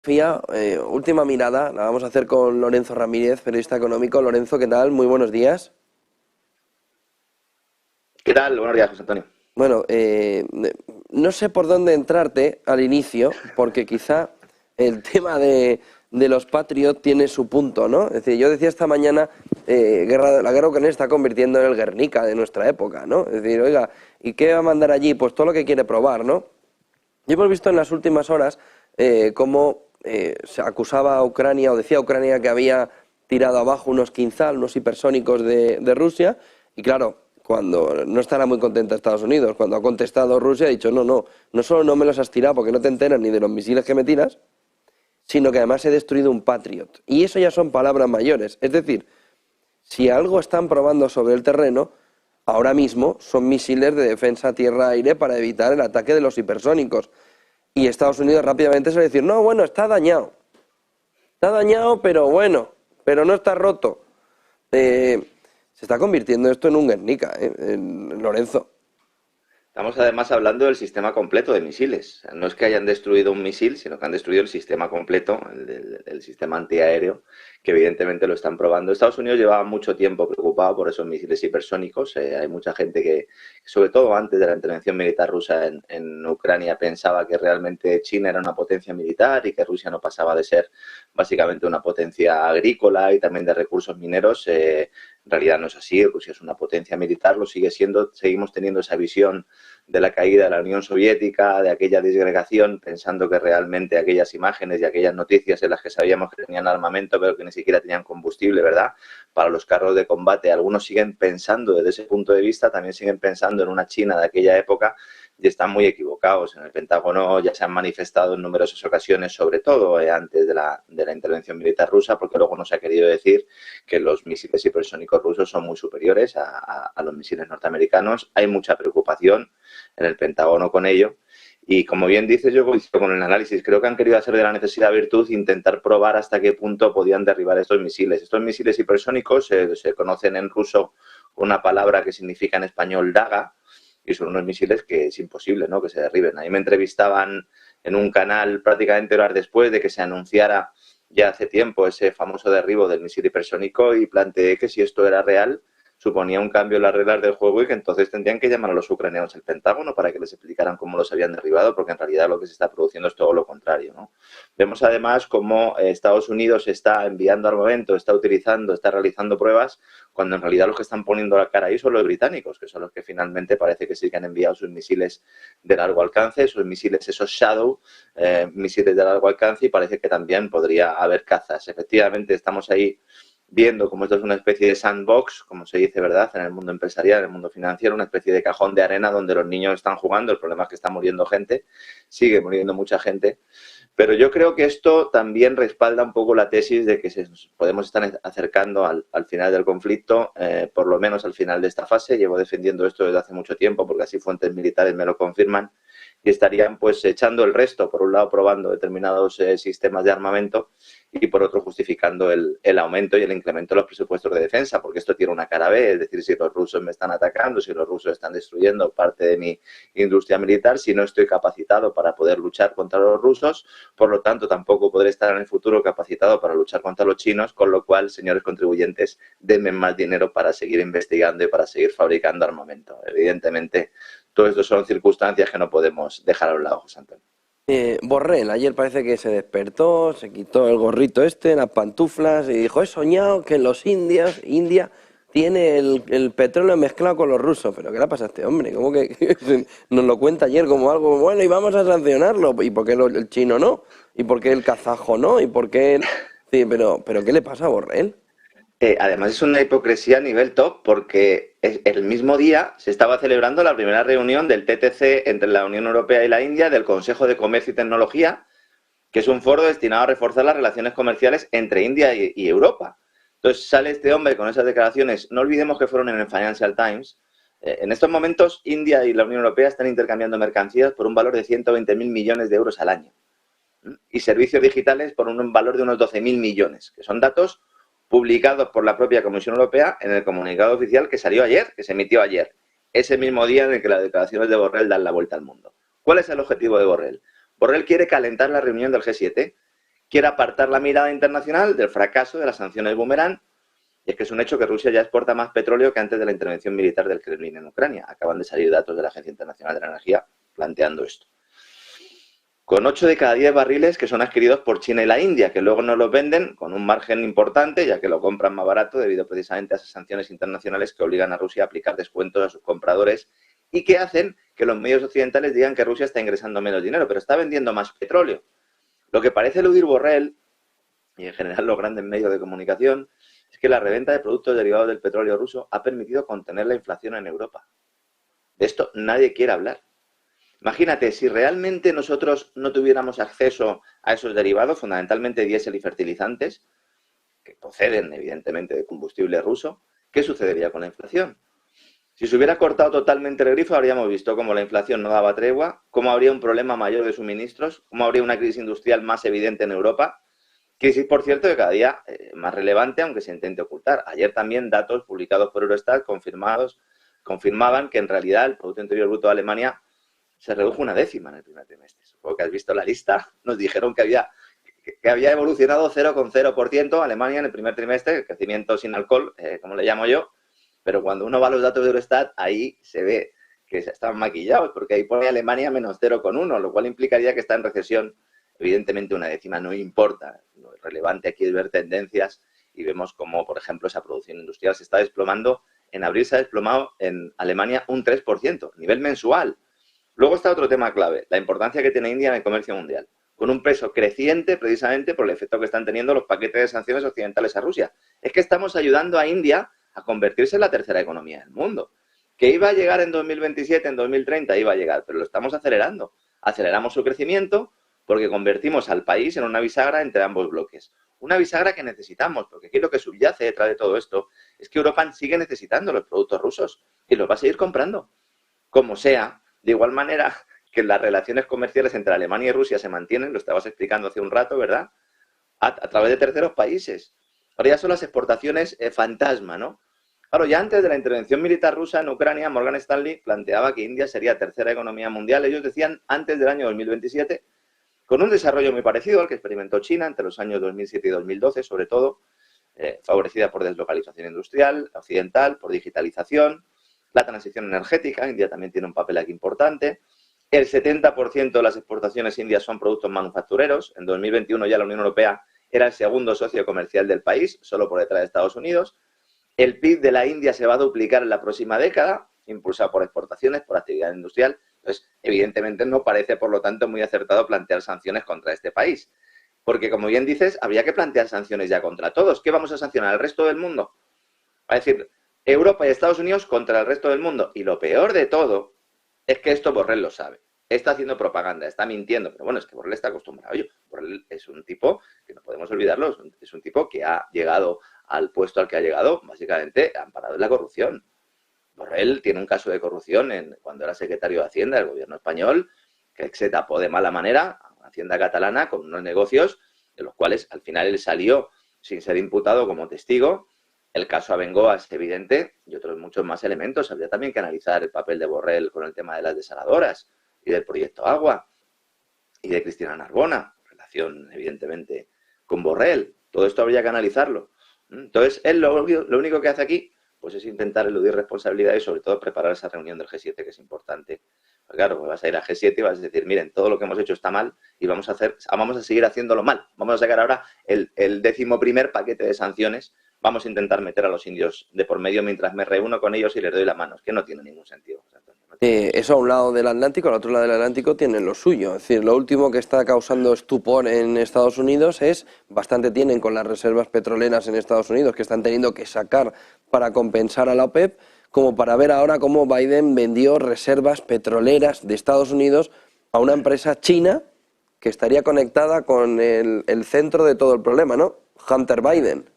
Fía, última mirada, la vamos a hacer con Lorenzo Ramírez, periodista económico. Lorenzo, ¿qué tal? Muy buenos días. ¿Qué tal? Buenos días, José Antonio. Bueno, no sé por dónde entrarte al inicio, porque quizá el tema de los Patriot tiene su punto, ¿no? Es decir, yo decía esta mañana, la guerra ucraniana está convirtiendo en el Guernica de nuestra época, ¿no? Es decir, oiga, ¿y qué va a mandar allí? Pues todo lo que quiere probar, ¿no? Y hemos visto en las últimas horas cómo se acusaba a Ucrania, o decía Ucrania que había tirado abajo unos Kinzhal, unos hipersónicos de Rusia, y claro, cuando no estará muy contenta Estados Unidos, cuando ha contestado Rusia, ha dicho, no, no, no solo no me los has tirado porque no te enteras ni de los misiles que me tiras, sino que además he destruido un Patriot. Y eso ya son palabras mayores. Es decir, si algo están probando sobre el terreno, ahora mismo son misiles de defensa tierra-aire para evitar el ataque de los hipersónicos. Y Estados Unidos rápidamente se va a decir, no, bueno, está dañado. Está dañado, pero bueno, pero no está roto. Eh, Se está convirtiendo esto en un Guernica, en Lorenzo. Estamos además hablando del sistema completo de misiles. O sea, no es que hayan destruido un misil, sino que han destruido el sistema completo, el sistema antiaéreo, que evidentemente lo están probando. Estados Unidos llevaba mucho tiempo preocupado por esos misiles hipersónicos. Hay mucha gente que, sobre todo antes de la intervención militar rusa en Ucrania, pensaba que realmente China era una potencia militar y que Rusia no pasaba de ser básicamente una potencia agrícola y también de recursos mineros. En realidad no es así. Rusia es una potencia militar, lo sigue siendo. Seguimos teniendo esa visión de la caída de la Unión Soviética, de aquella disgregación, pensando que realmente aquellas imágenes y aquellas noticias en las que sabíamos que tenían armamento, pero que ni siquiera tenían combustible, ¿verdad? Para los carros de combate. Algunos siguen pensando desde ese punto de vista, también siguen pensando en una China de aquella época y están muy equivocados. En el Pentágono ya se han manifestado en numerosas ocasiones, sobre todo antes de la intervención militar rusa, porque luego no se ha querido decir que los misiles hipersónicos rusos son muy superiores a los misiles norteamericanos. Hay mucha preocupación en el Pentágono con ello. Y como bien dices, yo coincido con el análisis. Creo que han querido hacer de la necesidad virtud e intentar probar hasta qué punto podían derribar estos misiles. Estos misiles hipersónicos se conocen en ruso una palabra que significa en español daga, y son unos misiles que es imposible, ¿no?, que se derriben. Ahí me entrevistaban en un canal prácticamente horas después de que se anunciara ya hace tiempo ese famoso derribo del misil hipersónico y planteé que si esto era real suponía un cambio en las reglas del juego y que entonces tendrían que llamar a los ucranianos al Pentágono para que les explicaran cómo los habían derribado, porque en realidad lo que se está produciendo es todo lo contrario, ¿no? Vemos además cómo Estados Unidos está enviando armamento, está utilizando, está realizando pruebas, cuando en realidad los que están poniendo la cara ahí son los británicos, que son los que finalmente parece que sí que han enviado sus misiles de largo alcance, sus misiles, esos Shadow, misiles de largo alcance, y parece que también podría haber cazas. Efectivamente, estamos ahí viendo cómo esto es una especie de sandbox, como se dice, ¿verdad?, en el mundo empresarial, en el mundo financiero, una especie de cajón de arena donde los niños están jugando. El problema es que está muriendo gente, sigue muriendo mucha gente, pero yo creo que esto también respalda un poco la tesis de que podemos estar acercando al final del conflicto, por lo menos al final de esta fase. Llevo defendiendo esto desde hace mucho tiempo, porque así fuentes militares me lo confirman, y estarían pues echando el resto, por un lado probando determinados sistemas de armamento y por otro justificando el aumento y el incremento de los presupuestos de defensa, porque esto tiene una cara B, es decir, si los rusos me están atacando, si los rusos están destruyendo parte de mi industria militar, si no estoy capacitado para poder luchar contra los rusos, por lo tanto tampoco podré estar en el futuro capacitado para luchar contra los chinos, con lo cual, señores contribuyentes, denme más dinero para seguir investigando y para seguir fabricando armamento. Evidentemente, todo esto son circunstancias que no podemos dejar a un lado, José Antonio. Borrell ayer parece que se despertó, se quitó el gorrito este, las pantuflas y dijo, he soñado que India tiene el petróleo mezclado con los rusos. ¿Pero qué le pasa a este hombre? ¿Cómo que nos lo cuenta ayer como algo bueno y vamos a sancionarlo? ¿Y por qué el chino no? ¿Y por qué el kazajo no? ¿Y por qué el... Sí, pero ¿qué le pasa a Borrell? Además es una hipocresía a nivel top, porque el mismo día se estaba celebrando la primera reunión del TTC entre la Unión Europea y la India, del Consejo de Comercio y Tecnología, que es un foro destinado a reforzar las relaciones comerciales entre India y Europa. Entonces sale este hombre con esas declaraciones. No olvidemos que fueron en el Financial Times. En estos momentos, India y la Unión Europea están intercambiando mercancías por un valor de 120.000 millones de euros al año, y servicios digitales por un valor de unos 12.000 millones, que son datos publicados por la propia Comisión Europea en el comunicado oficial que salió ayer, que se emitió ayer, ese mismo día en el que las declaraciones de Borrell dan la vuelta al mundo. ¿Cuál es el objetivo de Borrell? Borrell quiere calentar la reunión del G7, quiere apartar la mirada internacional del fracaso de las sanciones boomerang. Y es que es un hecho que Rusia ya exporta más petróleo que antes de la intervención militar del Kremlin en Ucrania. Acaban de salir datos de la Agencia Internacional de la Energía planteando esto. Con 8 de cada 10 barriles que son adquiridos por China y la India, que luego nos los venden con un margen importante, ya que lo compran más barato debido precisamente a esas sanciones internacionales que obligan a Rusia a aplicar descuentos a sus compradores y que hacen que los medios occidentales digan que Rusia está ingresando menos dinero, pero está vendiendo más petróleo. Lo que parece eludir Borrell, y en general los grandes medios de comunicación, es que la reventa de productos derivados del petróleo ruso ha permitido contener la inflación en Europa. De esto nadie quiere hablar. Imagínate, si realmente nosotros no tuviéramos acceso a esos derivados, fundamentalmente diésel y fertilizantes, que proceden evidentemente de combustible ruso, ¿qué sucedería con la inflación? Si se hubiera cortado totalmente el grifo, habríamos visto cómo la inflación no daba tregua, cómo habría un problema mayor de suministros, cómo habría una crisis industrial más evidente en Europa. Crisis, por cierto, de cada día más relevante, aunque se intente ocultar. Ayer también datos publicados por Eurostat confirmaban que en realidad el Producto Interior Bruto de Alemania se redujo una décima en el primer trimestre. Supongo que has visto la lista. Nos dijeron que había evolucionado 0,0% Alemania en el primer trimestre, el crecimiento sin alcohol, como le llamo yo, pero cuando uno va a los datos de Eurostat, ahí se ve que están maquillados, porque ahí pone Alemania menos 0,1, lo cual implicaría que está en recesión. Evidentemente una décima no importa, lo relevante aquí es ver tendencias y vemos cómo, por ejemplo, esa producción industrial se está desplomando. En abril se ha desplomado en Alemania un 3%, nivel mensual. Luego está otro tema clave, la importancia que tiene India en el comercio mundial, con un peso creciente precisamente por el efecto que están teniendo los paquetes de sanciones occidentales a Rusia. Es que estamos ayudando a India a convertirse en la tercera economía del mundo. Que iba a llegar en 2027, en 2030, iba a llegar, pero lo estamos acelerando. Aceleramos su crecimiento porque convertimos al país en una bisagra entre ambos bloques. Una bisagra que necesitamos, porque aquí lo que subyace detrás de todo esto es que Europa sigue necesitando los productos rusos y los va a seguir comprando. Como sea, de igual manera que las relaciones comerciales entre Alemania y Rusia se mantienen, lo estabas explicando hace un rato, ¿verdad? A través de terceros países. Ahora ya son las exportaciones fantasma, ¿no? Claro, ya antes de la intervención militar rusa en Ucrania, Morgan Stanley planteaba que India sería tercera economía mundial. Ellos decían antes del año 2027, con un desarrollo muy parecido al que experimentó China entre los años 2007 y 2012, sobre todo, favorecida por deslocalización industrial, occidental, por digitalización, la transición energética. India también tiene un papel aquí importante. El 70% de las exportaciones indias son productos manufactureros. En 2021 ya la Unión Europea era el segundo socio comercial del país, solo por detrás de Estados Unidos. El PIB de la India se va a duplicar en la próxima década, impulsado por exportaciones, por actividad industrial. Entonces, evidentemente no parece, por lo tanto, muy acertado plantear sanciones contra este país. Porque, como bien dices, habría que plantear sanciones ya contra todos. ¿Qué vamos a sancionar? ¿Al resto del mundo? Va a decir, Europa y Estados Unidos contra el resto del mundo. Y lo peor de todo es que esto Borrell lo sabe. Está haciendo propaganda, está mintiendo, pero bueno, es que Borrell está acostumbrado. Oye, Borrell es un tipo que no podemos olvidarlo, es un tipo que ha llegado al puesto al que ha llegado, básicamente amparado en la corrupción. Borrell tiene un caso de corrupción cuando era secretario de Hacienda del gobierno español, que se tapó de mala manera a una Hacienda catalana con unos negocios de los cuales al final él salió sin ser imputado como testigo. El caso Abengoa es evidente y otros muchos más elementos. Habría también que analizar el papel de Borrell con el tema de las desaladoras y del proyecto Agua y de Cristina Narbona, relación evidentemente con Borrell. Todo esto habría que analizarlo. Entonces, él lo único que hace aquí pues es intentar eludir responsabilidades y sobre todo preparar esa reunión del G7 que es importante. Pues claro, pues vas a ir a G7 y vas a decir, miren, todo lo que hemos hecho está mal y vamos a seguir haciéndolo mal. Vamos a sacar ahora el 11º paquete de sanciones. Vamos a intentar meter a los indios de por medio mientras me reúno con ellos y les doy la mano. Es que no tiene ningún sentido. Eso a un lado del Atlántico, al otro lado del Atlántico tiene lo suyo. Es decir, lo último que está causando estupor en Estados Unidos es, bastante tienen con las reservas petroleras en Estados Unidos que están teniendo que sacar para compensar a la OPEP, como para ver ahora cómo Biden vendió reservas petroleras de Estados Unidos a una empresa china que estaría conectada con el centro de todo el problema, ¿no? Hunter Biden.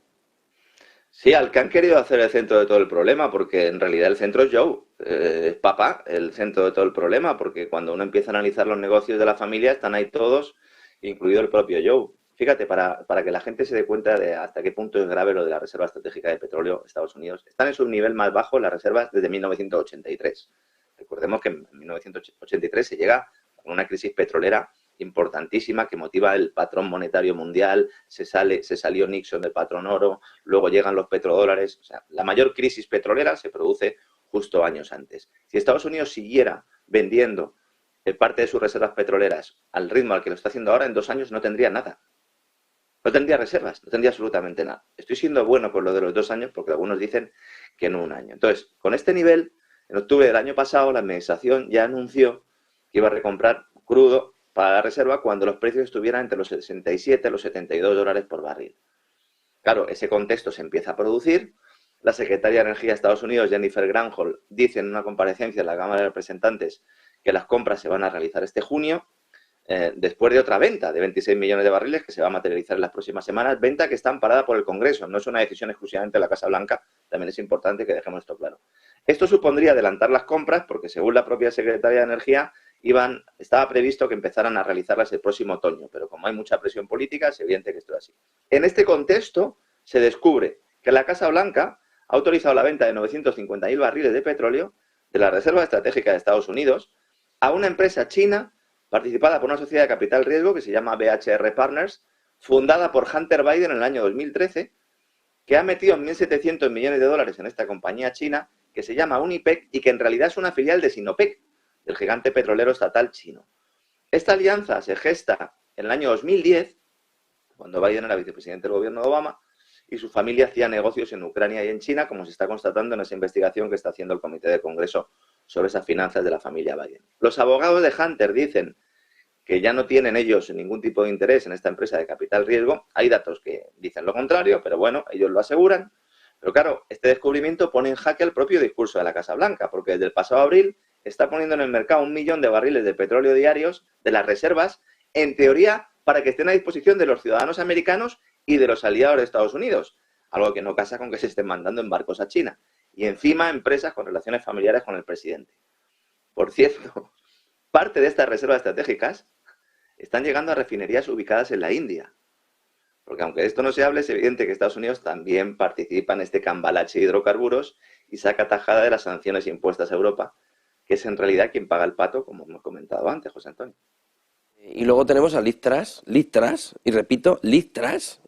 Sí, al que han querido hacer el centro de todo el problema, porque en realidad el centro es Joe, es papá el centro de todo el problema, porque cuando uno empieza a analizar los negocios de la familia están ahí todos, incluido el propio Joe. Fíjate, para que la gente se dé cuenta de hasta qué punto es grave lo de la Reserva Estratégica de Petróleo de Estados Unidos. Están en su nivel más bajo las reservas desde 1983. Recordemos que en 1983 se llega con una crisis petrolera importantísima que motiva el patrón monetario mundial, se salió Nixon del patrón oro, luego llegan los petrodólares. O sea, la mayor crisis petrolera se produce justo años antes. Si Estados Unidos siguiera vendiendo parte de sus reservas petroleras al ritmo al que lo está haciendo ahora, en 2 años no tendría nada. No tendría reservas, no tendría absolutamente nada. Estoy siendo bueno con lo de los 2 años porque algunos dicen que en 1 año. Entonces, con este nivel, en octubre del año pasado, la administración ya anunció que iba a recomprar crudo para la reserva cuando los precios estuvieran entre los 67 y los $72 por barril. Claro, ese contexto se empieza a producir. La secretaria de Energía de Estados Unidos, Jennifer Granholm, dice en una comparecencia en la Cámara de Representantes que las compras se van a realizar este junio, después de otra venta de 26 millones de barriles que se va a materializar en las próximas semanas, venta que está amparada por el Congreso, no es una decisión exclusivamente de la Casa Blanca, también es importante que dejemos esto claro. Esto supondría adelantar las compras porque, según la propia Secretaría de Energía, estaba previsto que empezaran a realizarlas el próximo otoño, pero como hay mucha presión política, es evidente que esto es así. En este contexto, se descubre que la Casa Blanca ha autorizado la venta de 950.000 barriles de petróleo de la Reserva Estratégica de Estados Unidos a una empresa china participada por una sociedad de capital riesgo que se llama BHR Partners, fundada por Hunter Biden en el año 2013, que ha metido 1.700 millones de dólares en esta compañía china que se llama Unipec y que en realidad es una filial de Sinopec, del gigante petrolero estatal chino. Esta alianza se gesta en el año 2010, cuando Biden era vicepresidente del gobierno de Obama, y su familia hacía negocios en Ucrania y en China, como se está constatando en esa investigación que está haciendo el Comité de Congreso sobre esas finanzas de la familia Biden. Los abogados de Hunter dicen que ya no tienen ellos ningún tipo de interés en esta empresa de capital riesgo. Hay datos que dicen lo contrario, pero bueno, ellos lo aseguran. Pero claro, este descubrimiento pone en jaque el propio discurso de la Casa Blanca, porque desde el pasado abril está poniendo en el mercado 1 millón de barriles de petróleo diarios de las reservas, en teoría, para que estén a disposición de los ciudadanos americanos y de los aliados de Estados Unidos, algo que no casa con que se estén mandando en barcos a China. Y encima empresas con relaciones familiares con el presidente. Por cierto, parte de estas reservas estratégicas están llegando a refinerías ubicadas en la India. Porque aunque de esto no se hable, es evidente que Estados Unidos también participa en este cambalache de hidrocarburos y saca tajada de las sanciones impuestas a Europa, que es en realidad quien paga el pato, como hemos comentado antes, José Antonio. Y luego tenemos a Liz Truss, y repito, Liz Truss,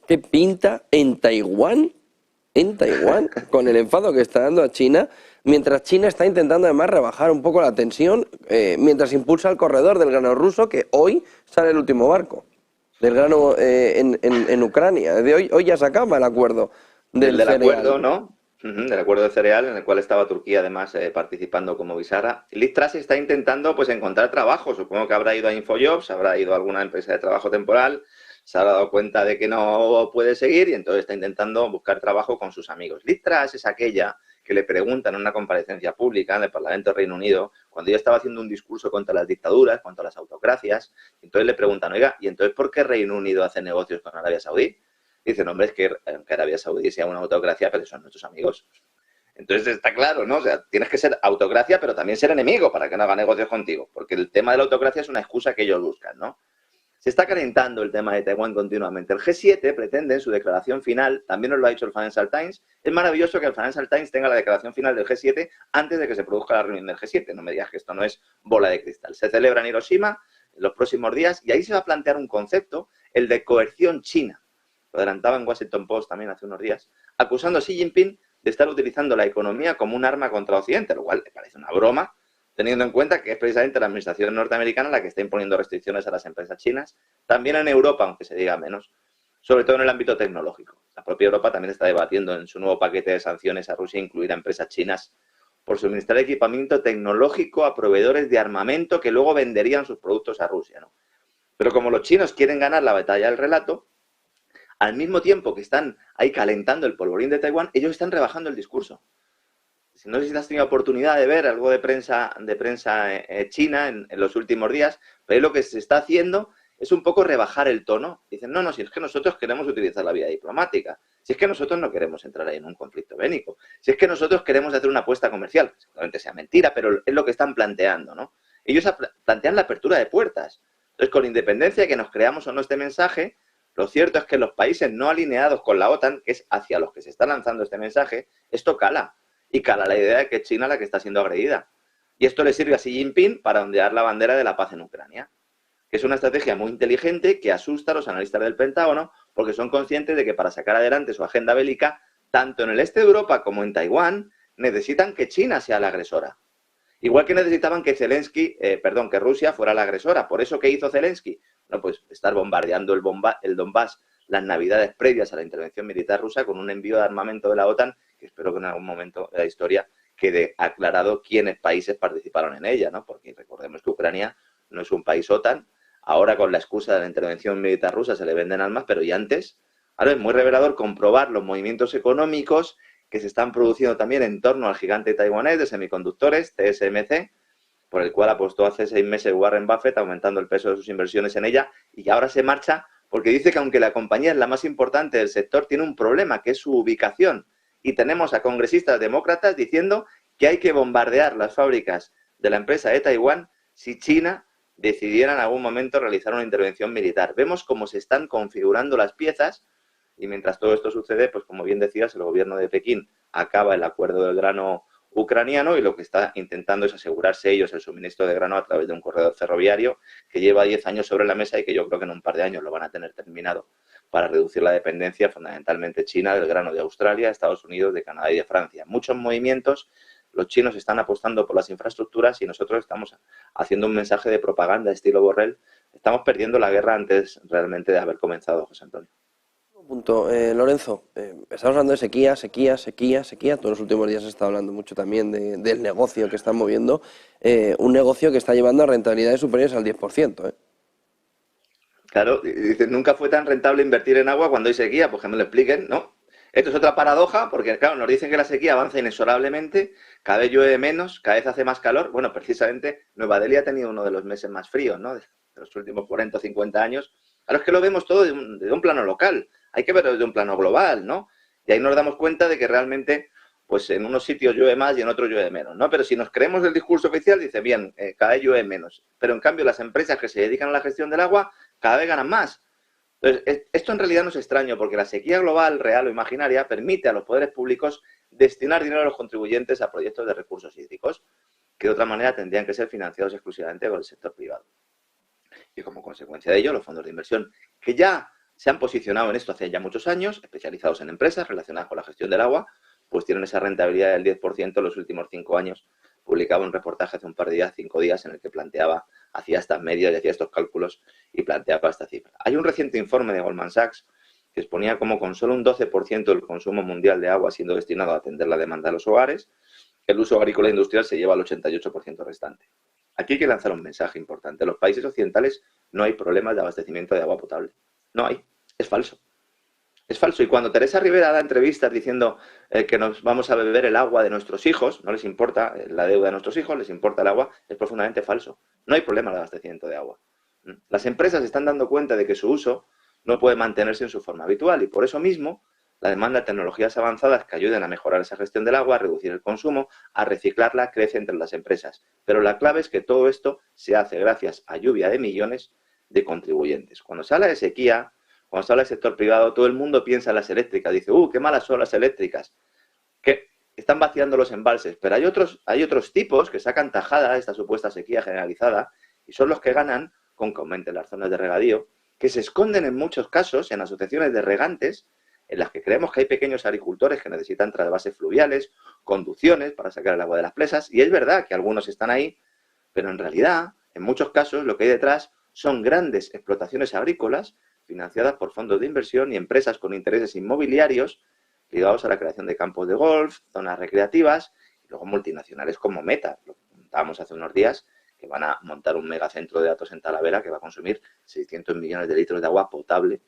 que pinta en Taiwán, con el enfado que está dando a China, mientras China está intentando además rebajar un poco la tensión, mientras impulsa el corredor del grano ruso, que hoy sale el último barco del grano en Ucrania. De hoy ya se acaba el acuerdo del acuerdo, ¿no? Del acuerdo de cereal, en el cual estaba Turquía además participando como bisagra. Liz Truss está intentando pues encontrar trabajo. Supongo que habrá ido a Infojobs, habrá ido a alguna empresa de trabajo temporal, se habrá dado cuenta de que no puede seguir y entonces está intentando buscar trabajo con sus amigos. Liz Truss es aquella que le preguntan en una comparecencia pública en el Parlamento del Reino Unido, cuando ella estaba haciendo un discurso contra las dictaduras, contra las autocracias, y entonces le preguntan, oiga, ¿y entonces por qué Reino Unido hace negocios con Arabia Saudí? Dicen, hombre, es que aunque Arabia Saudí sea una autocracia, pero son nuestros amigos. Entonces está claro, ¿no? O sea, tienes que ser autocracia, pero también ser enemigo para que no haga negocios contigo. Porque el tema de la autocracia es una excusa que ellos buscan, ¿no? Se está calentando el tema de Taiwán continuamente. El G7 pretende en su declaración final, también nos lo ha dicho el Financial Times, es maravilloso que el Financial Times tenga la declaración final del G7 antes de que se produzca la reunión del G7. No me digas que esto no es bola de cristal. Se celebra en Hiroshima en los próximos días y ahí se va a plantear un concepto, el de coerción china. Lo adelantaba en Washington Post también hace unos días, acusando a Xi Jinping de estar utilizando la economía como un arma contra Occidente, lo cual le parece una broma, teniendo en cuenta que es precisamente la administración norteamericana la que está imponiendo restricciones a las empresas chinas, también en Europa, aunque se diga menos, sobre todo en el ámbito tecnológico. La propia Europa también está debatiendo en su nuevo paquete de sanciones a Rusia incluir a empresas chinas por suministrar equipamiento tecnológico a proveedores de armamento que luego venderían sus productos a Rusia, ¿no? Pero como los chinos quieren ganar la batalla del relato, al mismo tiempo que están ahí calentando el polvorín de Taiwán, ellos están rebajando el discurso. No sé si has tenido oportunidad de ver algo de prensa china en los últimos días, pero lo que se está haciendo es un poco rebajar el tono. Dicen, no, si es que nosotros queremos utilizar la vía diplomática, si es que nosotros no queremos entrar ahí en un conflicto bélico, si es que nosotros queremos hacer una apuesta comercial, que seguramente sea mentira, pero es lo que están planteando, ¿no? Ellos plantean la apertura de puertas. Entonces, con independencia de que nos creamos o no este mensaje, lo cierto es que los países no alineados con la OTAN, que es hacia los que se está lanzando este mensaje, esto cala. Y cala la idea de que es China la que está siendo agredida. Y esto le sirve a Xi Jinping para ondear la bandera de la paz en Ucrania. que es una estrategia muy inteligente que asusta a los analistas del Pentágono porque son conscientes de que para sacar adelante su agenda bélica, tanto en el este de Europa como en Taiwán, necesitan que China sea la agresora. Igual que necesitaban que que Rusia fuera la agresora. Por eso, ¿qué hizo Zelensky? Bueno, pues estar bombardeando el Donbass las navidades previas a la intervención militar rusa con un envío de armamento de la OTAN, que espero que en algún momento de la historia quede aclarado quiénes países participaron en ella, ¿no? Porque recordemos que Ucrania no es un país OTAN. Ahora, con la excusa de la intervención militar rusa, se le venden armas, pero y antes. Ahora es muy revelador comprobar los movimientos económicos que se están produciendo también en torno al gigante taiwanés de semiconductores, TSMC, por el cual apostó hace 6 meses Warren Buffett, aumentando el peso de sus inversiones en ella, y ahora se marcha porque dice que aunque la compañía es la más importante del sector, tiene un problema, que es su ubicación. Y tenemos a congresistas demócratas diciendo que hay que bombardear las fábricas de la empresa de Taiwán si China decidiera en algún momento realizar una intervención militar. Vemos cómo se están configurando las piezas. Y mientras todo esto sucede, pues como bien decías, el gobierno de Pekín acaba el acuerdo del grano ucraniano y lo que está intentando es asegurarse ellos el suministro de grano a través de un corredor ferroviario que lleva 10 años sobre la mesa y que yo creo que en un par de años lo van a tener terminado para reducir la dependencia, fundamentalmente China, del grano de Australia, Estados Unidos, de Canadá y de Francia. Muchos movimientos, los chinos están apostando por las infraestructuras y nosotros estamos haciendo un mensaje de propaganda estilo Borrell. Estamos perdiendo la guerra antes realmente de haber comenzado, José Antonio. Punto. Lorenzo, estamos hablando de sequía. Todos los últimos días se está hablando mucho también del negocio que están moviendo. Un negocio que está llevando a rentabilidades superiores al 10%. Claro, dicen, nunca fue tan rentable invertir en agua cuando hay sequía, pues que me lo expliquen, ¿no? Esto es otra paradoja, porque claro, nos dicen que la sequía avanza inexorablemente, cada vez llueve menos, cada vez hace más calor. Bueno, precisamente Nueva Delhi ha tenido uno de los meses más fríos, ¿no? De los últimos 40 o 50 años. Ahora es que lo vemos todo de un plano local, hay que verlo desde un plano global, ¿no? Y ahí nos damos cuenta de que realmente, pues en unos sitios llueve más y en otros llueve menos, ¿no? Pero si nos creemos el discurso oficial, dice, bien, cada vez llueve menos. Pero en cambio las empresas que se dedican a la gestión del agua cada vez ganan más. Entonces, esto en realidad no es extraño, porque la sequía global, real o imaginaria, permite a los poderes públicos destinar dinero a los contribuyentes a proyectos de recursos hídricos, que de otra manera tendrían que ser financiados exclusivamente por el sector privado. Y como consecuencia de ello, los fondos de inversión, que ya se han posicionado en esto hace ya muchos años, especializados en empresas relacionadas con la gestión del agua, pues tienen esa rentabilidad del 10% en los últimos 5 años. Publicaba un reportaje hace un par de días, 5 días, en el que hacía estas medias y hacía estos cálculos y planteaba esta cifra. Hay un reciente informe de Goldman Sachs que exponía cómo con solo un 12% del consumo mundial de agua siendo destinado a atender la demanda de los hogares, el uso agrícola e industrial se lleva al 88% restante. Aquí hay que lanzar un mensaje importante. En los países occidentales no hay problemas de abastecimiento de agua potable. No hay. Es falso. Es falso. Y cuando Teresa Rivera da entrevistas diciendo que nos vamos a beber el agua de nuestros hijos, no les importa la deuda de nuestros hijos, les importa el agua, es profundamente falso. No hay problema de abastecimiento de agua. Las empresas se están dando cuenta de que su uso no puede mantenerse en su forma habitual y por eso mismo la demanda de tecnologías avanzadas que ayuden a mejorar esa gestión del agua, a reducir el consumo, a reciclarla, crece entre las empresas. Pero la clave es que todo esto se hace gracias a lluvia de millones de contribuyentes. Cuando se habla de sequía, cuando se habla del sector privado, todo el mundo piensa en las eléctricas. Dice, qué malas son las eléctricas, que están vaciando los embalses. Pero hay otros tipos que sacan tajada de esta supuesta sequía generalizada y son los que ganan con que aumenten las zonas de regadío, que se esconden en muchos casos en asociaciones de regantes en las que creemos que hay pequeños agricultores que necesitan trasvases fluviales, conducciones para sacar el agua de las presas. Y es verdad que algunos están ahí, pero en realidad, en muchos casos, lo que hay detrás son grandes explotaciones agrícolas financiadas por fondos de inversión y empresas con intereses inmobiliarios ligados a la creación de campos de golf, zonas recreativas y luego multinacionales como Meta. Lo contábamos hace unos días, que van a montar un megacentro de datos en Talavera que va a consumir 600 millones de litros de agua potable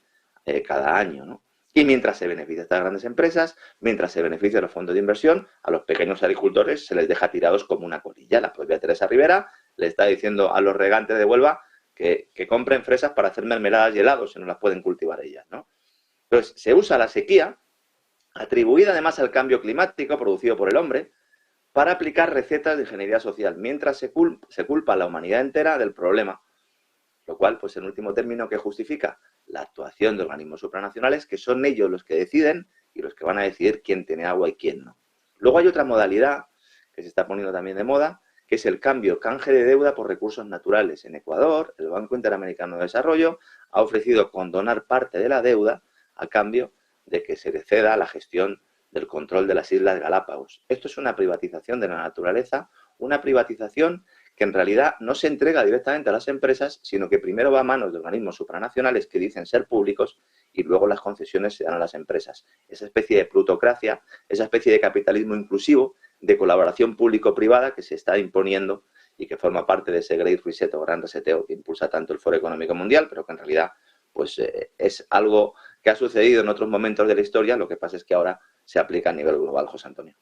cada año, ¿no? Y mientras se beneficia a estas grandes empresas, mientras se beneficia a los fondos de inversión, a los pequeños agricultores se les deja tirados como una colilla. La propia Teresa Rivera le está diciendo a los regantes de Huelva que compren fresas para hacer mermeladas y helados si no las pueden cultivar ellas, ¿no? Entonces, se usa la sequía, atribuida además al cambio climático producido por el hombre, para aplicar recetas de ingeniería social, mientras se culpa a la humanidad entera del problema. Lo cual, pues en último término, ¿qué justifica? La actuación de organismos supranacionales, que son ellos los que deciden y los que van a decidir quién tiene agua y quién no. Luego hay otra modalidad que se está poniendo también de moda, que es el canje de deuda por recursos naturales. En Ecuador, el Banco Interamericano de Desarrollo ha ofrecido condonar parte de la deuda a cambio de que se le ceda la gestión del control de las Islas Galápagos. Esto es una privatización de la naturaleza, una privatización que en realidad no se entrega directamente a las empresas, sino que primero va a manos de organismos supranacionales que dicen ser públicos y luego las concesiones se dan a las empresas. Esa especie de plutocracia, esa especie de capitalismo inclusivo, de colaboración público-privada que se está imponiendo y que forma parte de ese Great Reset o gran reseteo que impulsa tanto el Foro Económico Mundial, pero que en realidad pues, es algo que ha sucedido en otros momentos de la historia, lo que pasa es que ahora se aplica a nivel global, José Antonio.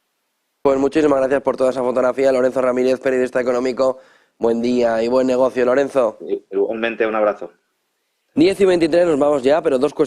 Pues muchísimas gracias por toda esa fotografía, Lorenzo Ramírez, periodista económico. Buen día y buen negocio, Lorenzo. Igualmente, un abrazo. 10:23, nos vamos ya, pero dos cuestiones.